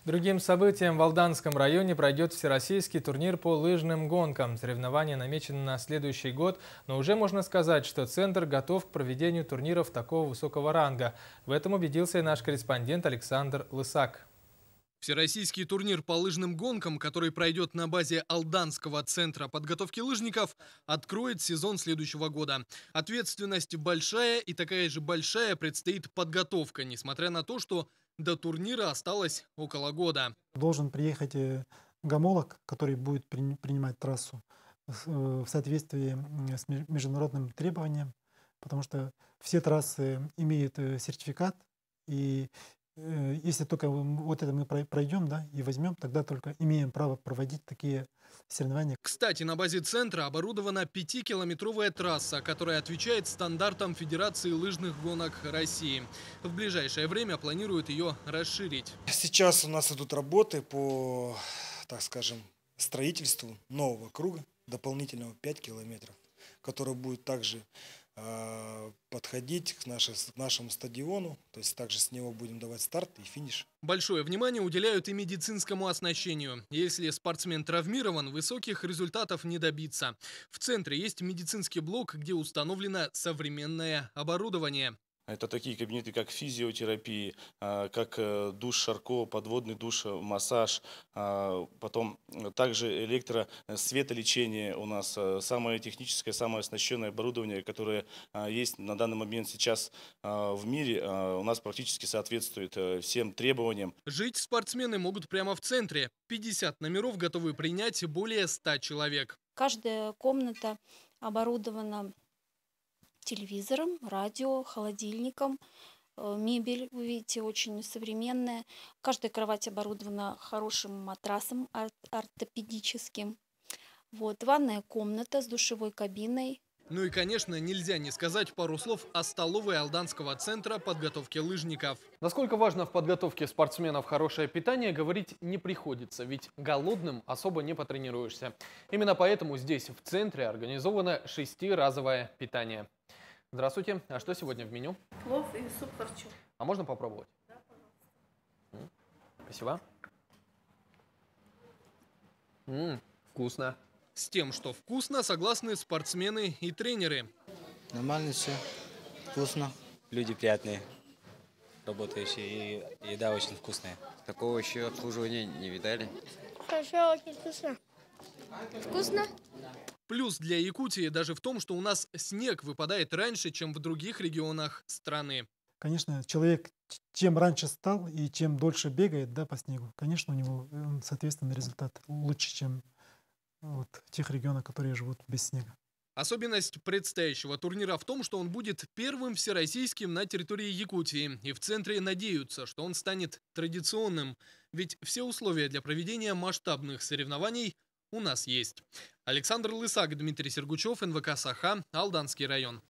Другим событием в Алданском районе пройдет всероссийский турнир по лыжным гонкам. Соревнования намечены на следующий год, но уже можно сказать, что центр готов к проведению турниров такого высокого ранга. В этом убедился и наш корреспондент Александр Лысак. Всероссийский турнир по лыжным гонкам, который пройдет на базе Алданского центра подготовки лыжников, откроет сезон следующего года. Ответственность большая, и такая же большая предстоит подготовка, несмотря на то, что до турнира осталось около года. Должен приехать гомолог, который будет принимать трассу в соответствии с международным требованием, потому что все трассы имеют сертификат, и если только вот это мы пройдем, да, и возьмем, тогда только имеем право проводить такие соревнования. Кстати, на базе центра оборудована 5-километровая трасса, которая отвечает стандартам Федерации лыжных гонок России. В ближайшее время планируют ее расширить. Сейчас у нас идут работы по, так скажем, строительству нового круга, дополнительного 5 километров, который будет также подходить к нашему стадиону, то есть также с него будем давать старт и финиш. Большое внимание уделяют и медицинскому оснащению. Если спортсмен травмирован, высоких результатов не добиться. В центре есть медицинский блок, где установлено современное оборудование. Это такие кабинеты, как физиотерапии, как душ Шарко, подводный душ, массаж, потом также электросветолечение у нас, самое техническое, самое оснащенное оборудование, которое есть на данный момент сейчас в мире, у нас практически соответствует всем требованиям. Жить спортсмены могут прямо в центре. 50 номеров готовы принять более 100 человек. Каждая комната оборудована телевизором, радио, холодильником. Мебель, вы видите, очень современная. Каждая кровать оборудована хорошим матрасом ортопедическим. Вот, ванная комната с душевой кабиной. Ну и, конечно, нельзя не сказать пару слов о столовой Алданского центра подготовки лыжников. Насколько важно в подготовке спортсменов хорошее питание, говорить не приходится, ведь голодным особо не потренируешься. Именно поэтому здесь, в центре, организовано 6-разовое питание. Здравствуйте. А что сегодня в меню? Плов и суп харчо. А можно попробовать? Да, пожалуйста. Спасибо. Вкусно. С тем, что вкусно, согласны спортсмены и тренеры. Нормально все, вкусно. Люди приятные, работающие, и еда очень вкусная. Такого еще обслуживания не видали. Хорошо, очень вкусно. Вкусно? Плюс для Якутии даже в том, что у нас снег выпадает раньше, чем в других регионах страны. Конечно, человек чем раньше стал и чем дольше бегает, да, по снегу, конечно, у него, соответственно, результат лучше, чем в тех регионах, которые живут без снега. Особенность предстоящего турнира в том, что он будет первым всероссийским на территории Якутии. И в центре надеются, что он станет традиционным. Ведь все условия для проведения масштабных соревнований у нас есть. Александр Лысак, Дмитрий Сергучев, НВК «Саха», Алданский район.